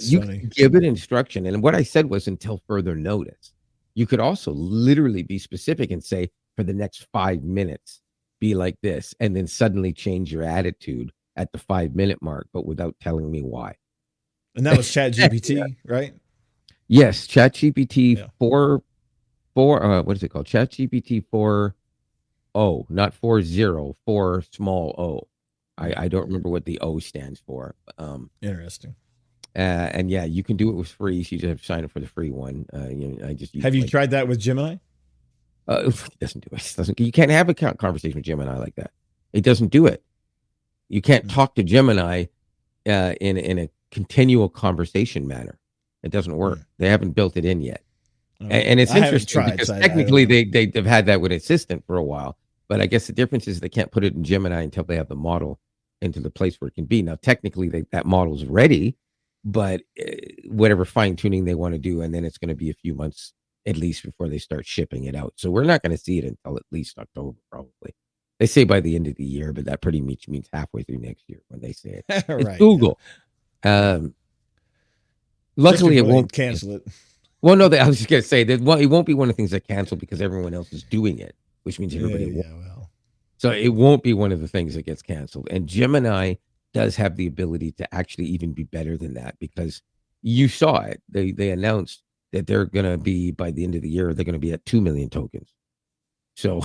give it instruction, and what I said was until further notice. You could also literally be specific and say, for the next 5 minutes, be like this, and then suddenly change your attitude at the 5-minute mark, but without telling me why. And that was ChatGPT, right? Yes, ChatGPT 4. What is it called? ChatGPT 4.0, not 4.0, 4 small o. I don't remember what the O stands for. Interesting. And yeah, you can do it with free. So you just have to sign up for the free one. Have you tried that with Gemini? It doesn't do it. It doesn't. You can't have a conversation with Gemini like that. It doesn't do it. You can't talk to Gemini in a continual conversation manner. It doesn't work. They haven't built it in yet. And it's interesting because technically they've had that with Assistant for a while, but I guess the difference is they can't put it in Gemini until they have the model into the place where it can be. Now, technically, that model's ready, but whatever fine tuning they want to do, and then it's going to be a few months at least before they start shipping it out. So we're not going to see it until at least October, probably. They say by the end of the year, but that pretty much means halfway through next year when they say it. Right, it's Google. Yeah. Luckily, it won't cancel it. Well, no, I was just going to say that it won't be one of the things that cancel because everyone else is doing it, which means everybody will. So it won't be one of the things that gets canceled. And Gemini does have the ability to actually even be better than that because you saw it. They announced that they're going to be, by the end of the year, they're going to be at 2 million tokens. So...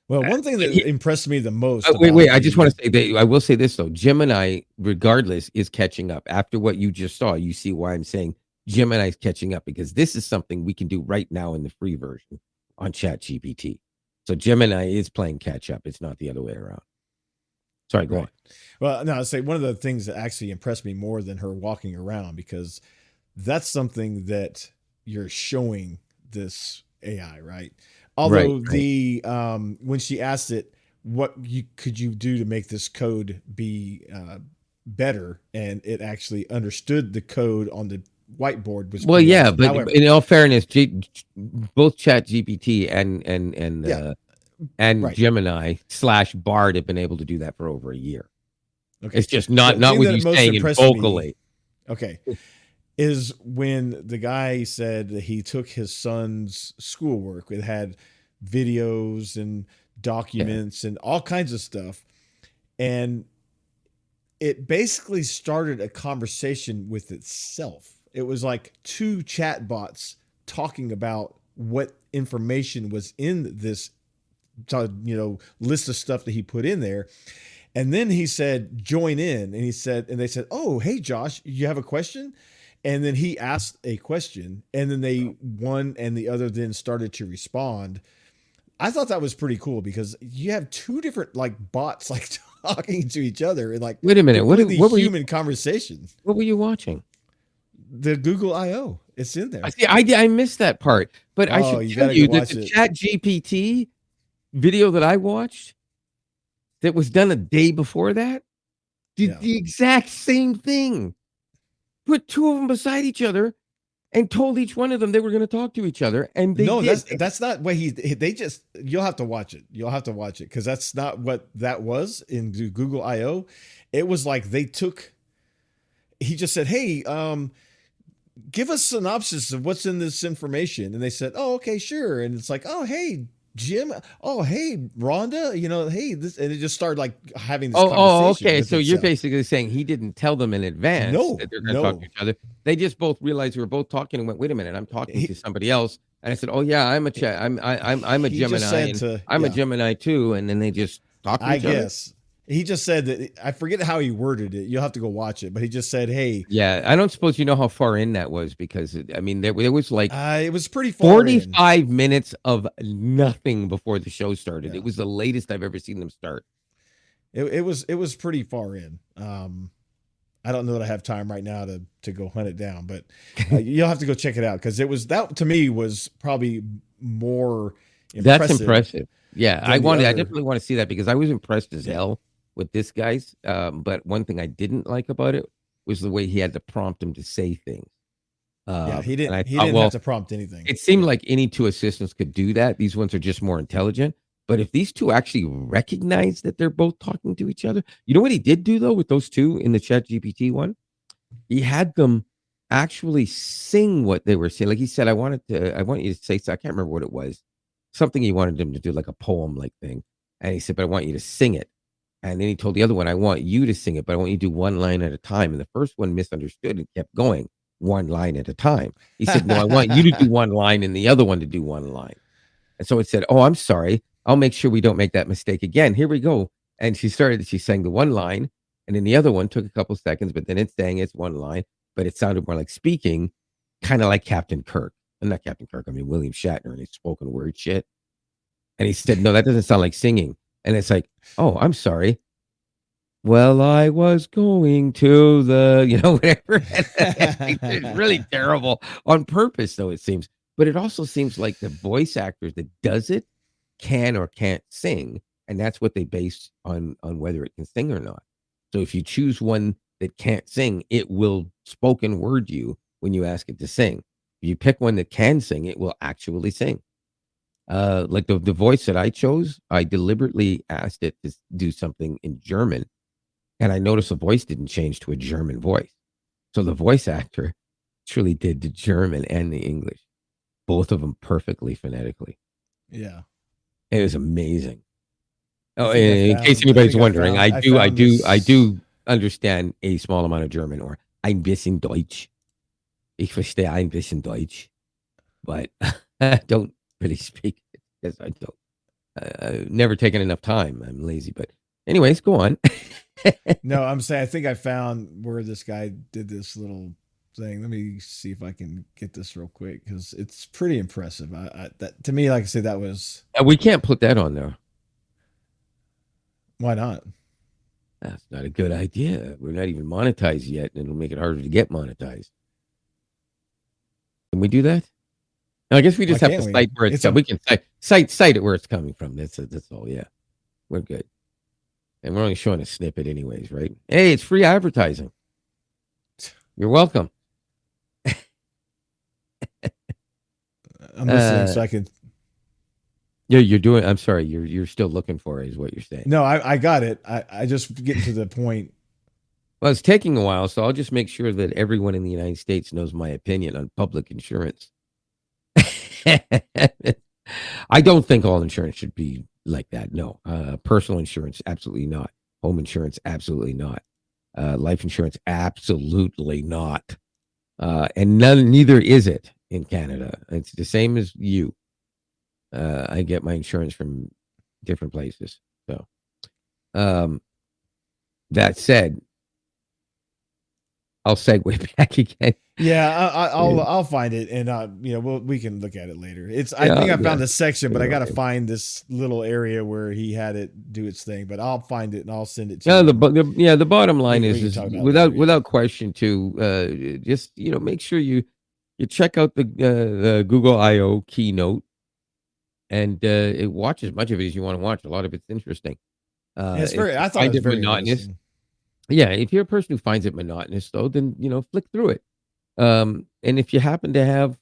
Well, one thing that impressed me the most. Wait. I just want to say I will say this, though. Gemini, regardless, is catching up. After what you just saw, you see why I'm saying Gemini is catching up because this is something we can do right now in the free version on ChatGPT. So Gemini is playing catch up. It's not the other way around. Sorry, go on. Well, no, I'd say one of the things that actually impressed me more than her walking around, because that's something that you're showing this AI, right? Although when she asked it, what could you do to make this code be better, and it actually understood the code on the whiteboard. Was well, yeah, awesome. But however, in all fairness, both ChatGPT and Gemini / Bard have been able to do that for over a year. Okay, it's just not what you're saying vocally. Okay. Is when the guy said that he took his son's schoolwork. It had videos and documents and all kinds of stuff. And it basically started a conversation with itself. It was like 2 chat bots talking about what information was in this, list of stuff that he put in there. And then he said, join in. And they said, oh, hey, Josh, you have a question? And then he asked a question, and then one and the other then started to respond. I thought that was pretty cool because you have 2 different bots talking to each other and wait a minute, what were human conversation. What were you watching? The Google I/O. It's in there. I missed that part, but I should tell you that the ChatGPT video that I watched that was done a day before that did the exact same thing. Put 2 of them beside each other and told each one of them they were going to talk to each other, and they No, did. that's not what they just, you'll have to watch it. You'll have to watch it because that's not what that was in Google I/O. It was like he just said, "Hey, give us synopsis of what's in this information." And they said, "Oh, okay, sure." And it's like, "Oh, hey, Jim. Oh, hey, Rhonda, hey, this," and it just started like having this conversation. Okay. with So you're itself. basically saying he didn't tell them in advance No, that they're going to talk no. to each other. They just both realized we were both talking and went, "Wait a minute, I'm talking He- to somebody else." And I said, "Oh yeah, I'm a I'm a He just Gemini, said and to- I'm a yeah. Gemini too." And then they just talk to I each other. guess he just said that. I forget how he worded it. You'll have to go watch it. But he just said, "Hey, Yeah, I don't suppose you know how far in that was, because I mean there was like it was pretty far in." 45 minutes of nothing before the show started. Yeah. It was the latest I've ever seen them start. It was pretty far in. I don't know that I have time right now to go hunt it down, but you'll have to go check it out because that to me was probably more impressive. That's impressive. Yeah, than I the I other- definitely want to see that because I was impressed as hell with this guy's. But one thing I didn't like about it was the way he had to prompt him to say things. Yeah, he and I didn't. He thought, didn't well, have to prompt anything. it seemed like any two assistants could do that. These ones are just more intelligent. But if these two actually recognize that they're both talking to each other, you know what he did do though with those two in the Chat GPT one? He had them actually sing what they were saying. Like he said, I want you to say, so I can't remember what it was. Something he wanted them to do, like a poem like thing. And he said, but I want you to sing it. And then he told the other one, I want you to sing it, but I want you to do one line at a time. And the first one misunderstood and kept going one line at a time. He said, no, I want you to do one line and the other one to do one line. And so it said, oh, I'm sorry. I'll make sure we don't make that mistake again. Here we go. And she sang the one line, and then the other one took a couple seconds, but then it's saying it's one line, but it sounded more like speaking, kind of like Captain Kirk. And not Captain Kirk, I mean William Shatner and his spoken word shit. And he said, no, that doesn't sound like singing. And it's like, oh, I'm sorry. Well, I was going to whatever. It's really terrible on purpose, though, it seems. But it also seems like the voice actors that does it can or can't sing. And that's what they base on whether it can sing or not. So if you choose one that can't sing, it will spoken word you when you ask it to sing. If you pick one that can sing, it will actually sing. Like the voice that I chose, I deliberately asked it to do something in German. And I noticed the voice didn't change to a German voice. So the voice actor truly did the German and the English, both of them perfectly phonetically. Yeah. It was amazing. Oh, think I in case found- anybody's I think I wondering, found- I I do, I found do, this- I do understand a small amount of German, or ein bisschen Deutsch. Ich verstehe ein bisschen Deutsch, but I don't really speak it because I don't. I've never taken enough time. I'm lazy, but anyways, go on. No, I'm saying I think I found where this guy did this little thing. Let me see if I can get this real quick because it's pretty impressive. That to me, like I said, that was We can't put that on there. why not? That's not a good idea. We're not even monetized yet, and it'll make it harder to get monetized. Can we do that? No, I guess we just Why have to can't we? cite where it's It's a- we can cite it where it's coming from. That's all. Yeah, we're good. And we're only showing a snippet, anyways, right? Hey, it's free advertising. You're welcome. I'm listening so I can. Yeah, you're doing. I'm sorry. You're still looking for it, is what you're saying. No, I got it. I just get to the point. Well, it's taking a while, so I'll just make sure that everyone in the United States knows my opinion on public insurance. I don't think all insurance should be like that. No, personal insurance, absolutely not. Home insurance, absolutely not. Life insurance, absolutely not. And neither is it in Canada. It's the same as you. I get my insurance from different places. So, that said, I'll segue back again. Yeah, I'll find it, and we can look at it later. I think I found a section, but I got to find this little area where he had it do its thing. But I'll find it and I'll send it to you. The bottom line We can is talk about it later, yeah. without question too. Just make sure you check out the Google I/O keynote and watch as much of it as you want to watch. A lot of it's interesting. Yeah, it's if very. you I thought find it was very monotonous. interesting. Yeah, if you're a person who finds it monotonous, though, then flick through it. And if you happen to have,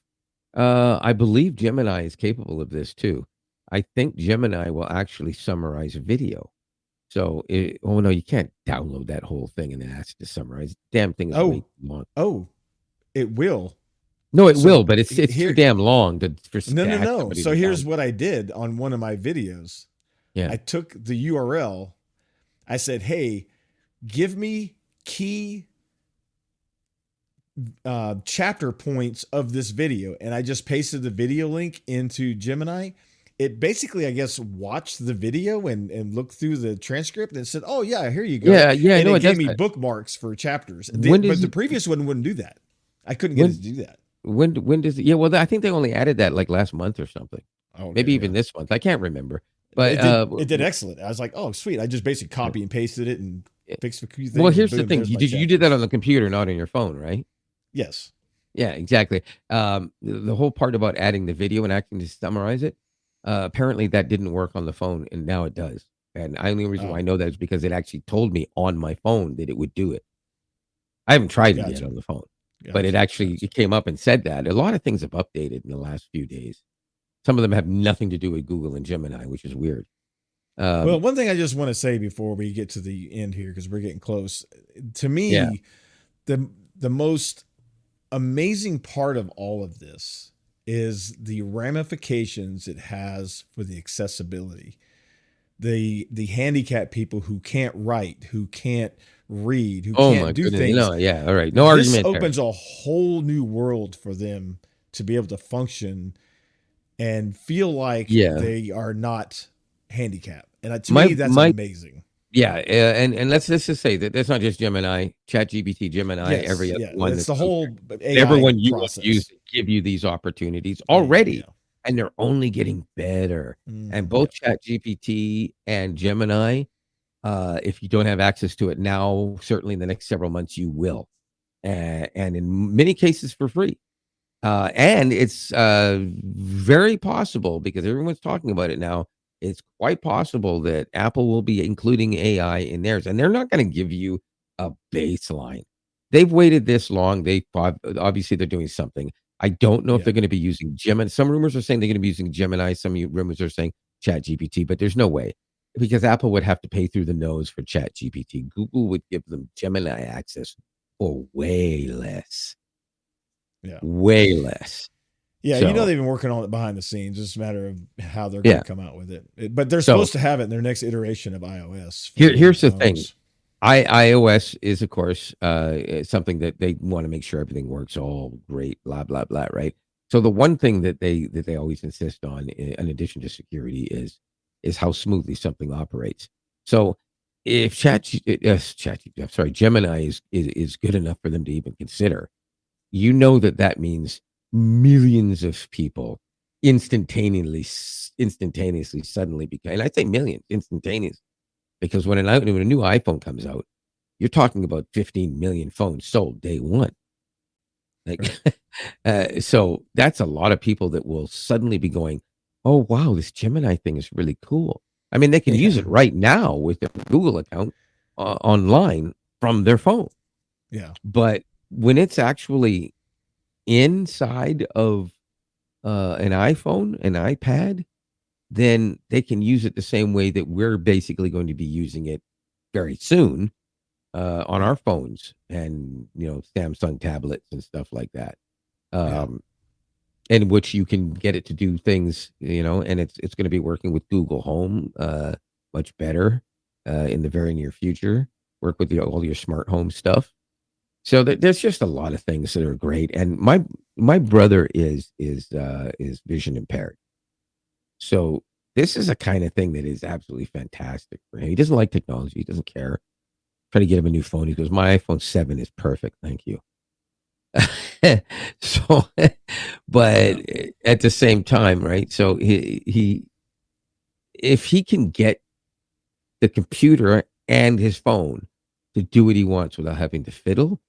I believe Gemini is capable of this too. I think Gemini will actually summarize a video. So, oh no, you can't download that whole thing and then ask to summarize. Damn thing is way Oh, too long. oh, it will. No, it will, So but it's too here, damn long to ask no. somebody So to here's download. what I did on one of my videos. Yeah. I took the URL. I said, "Hey, give me key chapter points of this video," and I just pasted the video link into Gemini. It basically, I guess, watched the video and looked through the transcript and said, "Oh yeah, here you go." Yeah, yeah, I And know it it gave does me that. bookmarks for chapters. When But does the it? previous one wouldn't do that. I couldn't get it to When do that. when does it? Yeah, well, I think they only added that like last month or something. Oh, okay, Maybe yeah. even this month. I can't remember. But It did. It did excellent. I was like, "Oh, sweet!" I just basically copy and pasted it and fixed a few things. well, and here's the boom, thing. there's my You did that chapters. on the computer, not on your phone, right? Yes. Yeah, exactly. The whole part about adding the video and acting to summarize it, apparently that didn't work on the phone, and now it does. And the only reason why I Oh, know that is because it actually told me on my phone that it would do it. I haven't tried it yet gotcha, on the phone, but gotcha, it gotcha. came up and said that. A lot of things have updated in the last few days. Some of them have nothing to do with Google and Gemini, which is weird. Well, one thing I just want to say before we get to the end here, because we're getting close. To Yeah. me, the most amazing part of all of this is the ramifications it has for the accessibility. The handicapped people who can't write, who can't read, who Oh my can't do goodness. things. No, yeah, all right. No This argument there. opens a whole new world for them to be able to function and feel like Yeah. they are not handicapped. And to My me, that's my amazing. yeah, and let's just say that that's not just Gemini, ChatGPT, Gemini, Yes, every other yeah, one it's that's the out there. whole AI Everyone you will use process. give you these opportunities Yeah, already, and they're only getting better. And Mhm, both ChatGPT and Gemini, if you don't have access to it now, certainly in the next several months you will, and in many cases for free. And it's very possible because everyone's talking about it now. It's quite possible that Apple will be including AI in theirs, and they're not going to give you a baseline. They've waited this long. Obviously they're doing something. I don't know if yeah. they're going to be using Gemini. Some rumors are saying they're going to be using Gemini. Some rumors are saying ChatGPT, but there's no way because Apple would have to pay through the nose for ChatGPT. Google would give them Gemini access for way less. Yeah. Way less. Yeah, So, they've been working on it behind the scenes. It's just a matter of how they're yeah. going to come out with it. But they're So supposed to have it in their next iteration of iOS for here's the thing. phones. iOS is, of course, something that they want to make sure everything works all great, blah blah blah, right? So the one thing that they always insist on, in addition to security, is how smoothly something operates. So if Gemini is good enough for them to even consider, that means millions of people instantaneously suddenly become, and I say millions instantaneously, because when a new iPhone comes out, you're talking about 15 million phones sold day one. Like, so that's a lot of people that will suddenly be going, "Oh wow, this Gemini thing is really cool." I mean, they can use it right now with their Google account online from their phone. Yeah. But when it's actually inside of an iPhone, an iPad, then they can use it the same way that we're basically going to be using it very soon on our phones and Samsung tablets and stuff like that. In which you can get it to do things, and it's going to be working with Google Home much better in the very near future. Work with all your smart home stuff. So there's just a lot of things that are great. And my brother is vision impaired. So this is a kind of thing that is absolutely fantastic for him. He doesn't like technology. He doesn't care. Try to get him a new phone. He goes, "My iPhone 7 is perfect. Thank you." So, but at the same time, right? So if he can get the computer and his phone to do what he wants without having to fiddle,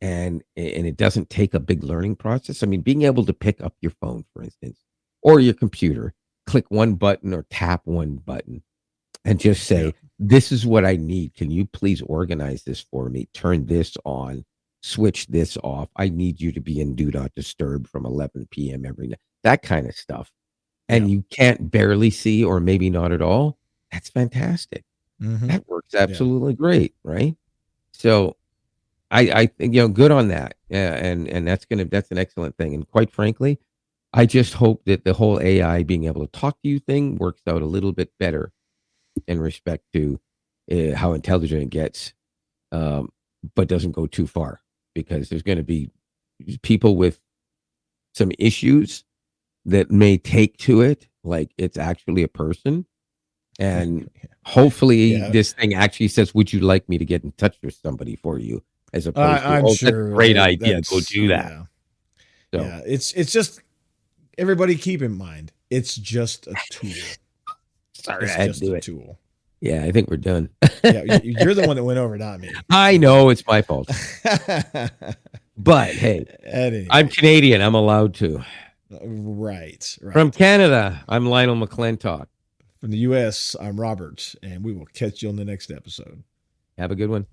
and it doesn't take a big learning process. I mean, being able to pick up your phone, for instance, or your computer, click one button or tap one button and just say, "This is what I need. Can you please organize this for me? Turn this on switch this off. I need you to be in do not disturb from 11 p.m. every night. That kind of stuff. And you can't barely see or maybe not at all. That's fantastic. That works absolutely great, right? So I think, good on that. Yeah, and that's an excellent thing. And quite frankly, I just hope that the whole AI being able to talk to you thing works out a little bit better in respect to how intelligent it gets, but doesn't go too far, because there's going to be people with some issues that may take to it like it's actually a person. And hopefully this thing actually says, would you like me to get in touch with somebody for you? As opposed to, I'm sure that's a great idea, go do that. So. It's just, everybody keep in mind, it's just a tool. Sorry, it's I had just to do a it. tool. Yeah, I think we're done. You're the one that went over, not me. I know, it's my fault. But hey, anyway. I'm Canadian. I'm allowed to. Right. From Canada, I'm Lionel McClintock. From the U.S., I'm Robert, and we will catch you on the next episode. Have a good one.